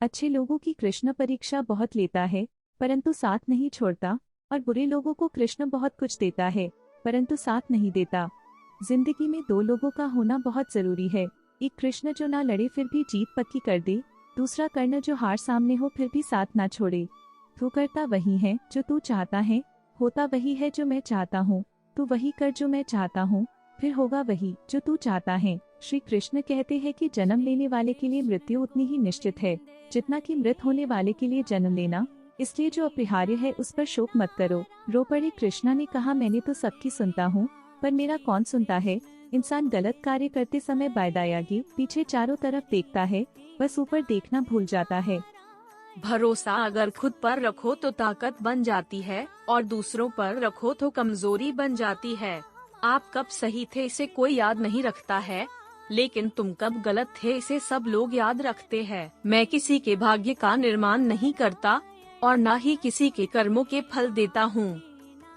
अच्छे लोगों की कृष्ण परीक्षा बहुत लेता है, परंतु साथ नहीं छोड़ता, और बुरे लोगों को कृष्ण बहुत कुछ देता है, परंतु साथ नहीं देता। जिंदगी में दो लोगों का होना बहुत जरूरी है। एक कृष्ण जो ना लड़े फिर भी जीत पक्की कर दे, दूसरा कर्ण जो हार सामने हो फिर भी साथ ना छोड़े। तू करता वही है जो तू चाहता है, होता वही है जो मैं चाहता हूँ। तू वही कर जो मैं चाहता हूँ, फिर होगा वही जो तू चाहता है। श्री कृष्ण कहते हैं कि जन्म लेने वाले के लिए मृत्यु उतनी ही निश्चित है जितना कि मृत होने वाले के लिए जन्म लेना, इसलिए जो अपरिहार्य है उस पर शोक मत करो। रो पड़े कृष्णा ने कहा, मैंने तो सबकी सुनता हूँ, पर मेरा कौन सुनता है। इंसान गलत कार्य करते समय बायदाई आगे पीछे चारों तरफ देखता है, बस ऊपर देखना भूल जाता है। भरोसा अगर खुद पर रखो तो ताकत बन जाती है, और दूसरों पर रखो तो कमजोरी बन जाती है। आप कब सही थे इसे कोई याद नहीं रखता है, लेकिन तुम कब गलत थे इसे सब लोग याद रखते हैं। मैं किसी के भाग्य का निर्माण नहीं करता, और न ही किसी के कर्मों के फल देता हूँ।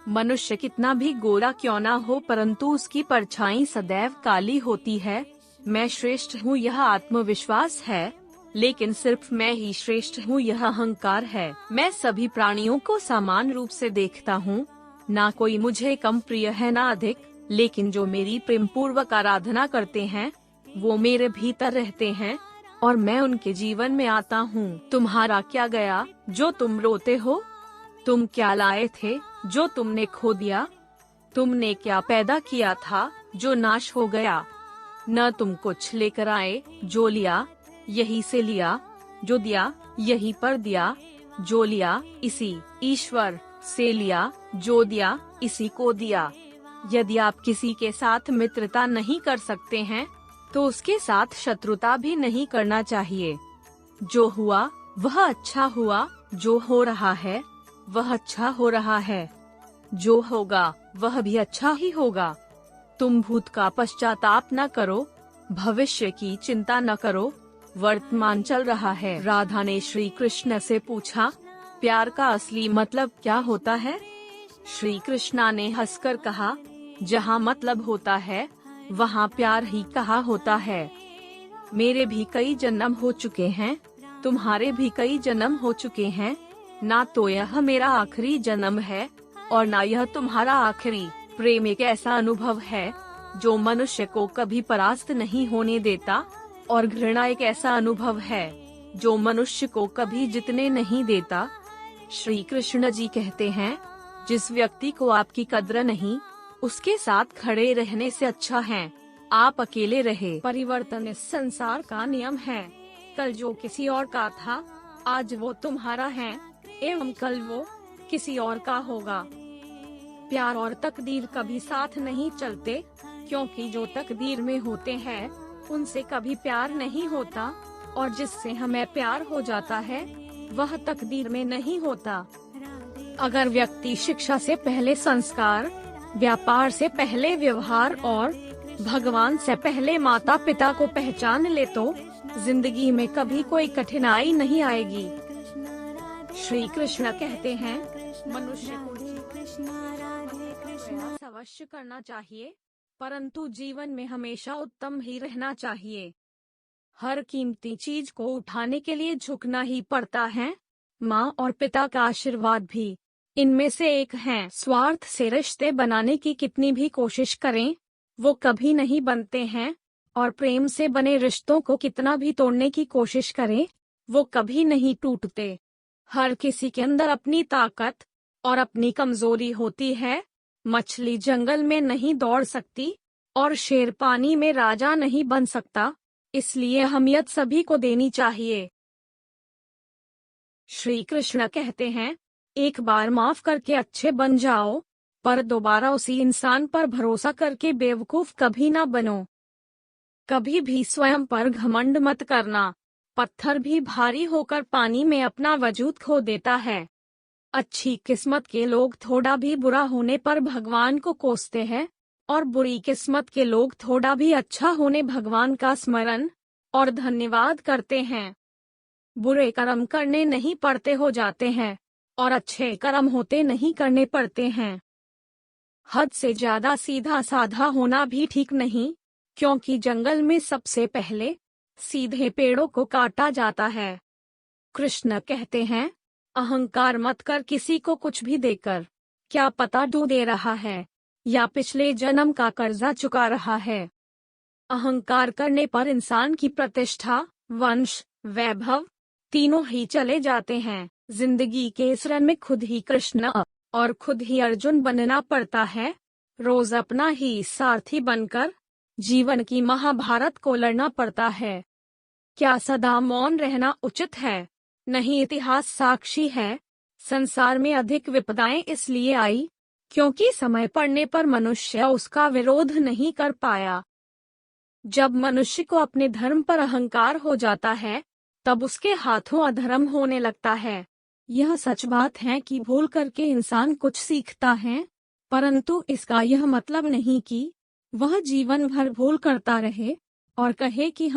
मनुष्य कितना भी गोरा क्यों ना हो, परंतु उसकी परछाई सदैव काली होती है। मैं श्रेष्ठ हूँ यह आत्मविश्वास है, लेकिन सिर्फ मैं ही श्रेष्ठ हूँ यह अहंकार है। मैं सभी प्राणियों को समान रूप से देखता हूँ, ना कोई मुझे कम प्रिय है ना अधिक, लेकिन जो मेरी प्रेम पूर्वक आराधना करते हैं वो मेरे भीतर रहते हैं, और मैं उनके जीवन में आता हूँ। तुम्हारा क्या गया जो तुम रोते हो? तुम क्या लाए थे जो तुमने खो दिया? तुमने क्या पैदा किया था जो नाश हो गया? न तुम कुछ लेकर आए जो लिया यही से लिया, जो दिया यही पर दिया, जो लिया इसी ईश्वर से लिया, जो दिया इसी को दिया। यदि आप किसी के साथ मित्रता नहीं कर सकते हैं तो उसके साथ शत्रुता भी नहीं करना चाहिए। जो हुआ वह अच्छा हुआ, जो हो रहा है वह अच्छा हो रहा है, जो होगा वह भी अच्छा ही होगा। तुम भूत का पश्चाताप न करो, भविष्य की चिंता न करो, वर्तमान चल रहा है। राधा ने श्री कृष्ण से पूछा, प्यार का असली मतलब क्या होता है? श्री कृष्णा ने हंसकर कहा, जहाँ मतलब होता है वहाँ प्यार ही कहा होता है। मेरे भी कई जन्म हो चुके हैं, तुम्हारे भी कई जन्म हो चुके हैं, ना तो यह मेरा आखिरी जन्म है और ना यह तुम्हारा आखिरी। प्रेम एक ऐसा अनुभव है जो मनुष्य को कभी परास्त नहीं होने देता, और घृणा एक ऐसा अनुभव है जो मनुष्य को कभी जीतने नहीं देता। श्री कृष्ण जी कहते हैं, जिस व्यक्ति को आपकी कद्र नहीं, उसके साथ खड़े रहने से अच्छा है आप अकेले रहे। परिवर्तन इस संसार का नियम है। कल जो किसी और का था आज वो तुम्हारा है, एवं कल वो किसी और का होगा। प्यार और तकदीर कभी साथ नहीं चलते, क्योंकि जो तकदीर में होते हैं उनसे कभी प्यार नहीं होता, और जिससे हमें प्यार हो जाता है वह तकदीर में नहीं होता। अगर व्यक्ति शिक्षा से पहले संस्कार, व्यापार से पहले व्यवहार और भगवान से पहले माता पिता को पहचान ले तो जिंदगी में कभी कोई कठिनाई नहीं आएगी। श्री कृष्ण कहते हैं, मनुष्य को प्रयास अवश्य करना चाहिए, परंतु जीवन में हमेशा उत्तम ही रहना चाहिए। हर कीमती चीज को उठाने के लिए झुकना ही पड़ता है, माँ और पिता का आशीर्वाद भी इनमें से एक है। स्वार्थ से रिश्ते बनाने की कितनी भी कोशिश करें वो कभी नहीं बनते हैं, और प्रेम से बने रिश्तों को कितना भी तोड़ने की कोशिश करें वो कभी नहीं टूटते। हर किसी के अंदर अपनी ताकत और अपनी कमजोरी होती है। मछली जंगल में नहीं दौड़ सकती और शेर पानी में राजा नहीं बन सकता, इसलिए अहमियत सभी को देनी चाहिए। श्री कृष्ण कहते हैं, एक बार माफ करके अच्छे बन जाओ, पर दोबारा उसी इंसान पर भरोसा करके बेवकूफ कभी ना बनो। कभी भी स्वयं पर घमंड मत करना, पत्थर भी भारी होकर पानी में अपना वजूद खो देता है। अच्छी किस्मत के लोग थोड़ा भी बुरा होने पर भगवान को कोसते हैं, और बुरी किस्मत के लोग थोड़ा भी अच्छा होने भगवान का स्मरण और धन्यवाद करते हैं। बुरे कर्म करने नहीं पड़ते हो जाते हैं, और अच्छे कर्म होते नहीं करने पड़ते हैं। हद से ज्यादा सीधा साधा होना भी ठीक नहीं, क्योंकि जंगल में सबसे पहले सीधे पेड़ों को काटा जाता है। कृष्ण कहते हैं, अहंकार मत कर किसी को कुछ भी देकर, क्या पता तू दे रहा है या पिछले जन्म का कर्जा चुका रहा है। अहंकार करने पर इंसान की प्रतिष्ठा, वंश, वैभव तीनों ही चले जाते हैं। जिंदगी के इस रन में खुद ही कृष्ण और खुद ही अर्जुन बनना पड़ता है। रोज अपना ही सारथी बनकर जीवन की महाभारत को लड़ना पड़ता है। क्या सदा मौन रहना उचित है? नहीं, इतिहास साक्षी है। संसार में अधिक विपदाएं इसलिए आई क्योंकि समय पड़ने पर मनुष्य उसका विरोध नहीं कर पाया। जब मनुष्य को अपने धर्म पर अहंकार हो जाता है, तब उसके हाथों अधर्म होने लगता है। यह सच बात है कि भूल करके इंसान कुछ सीखता है, परंतु इसका यह मतलब नहीं कि वह जीवन भर भूल करता रहे और कहे कि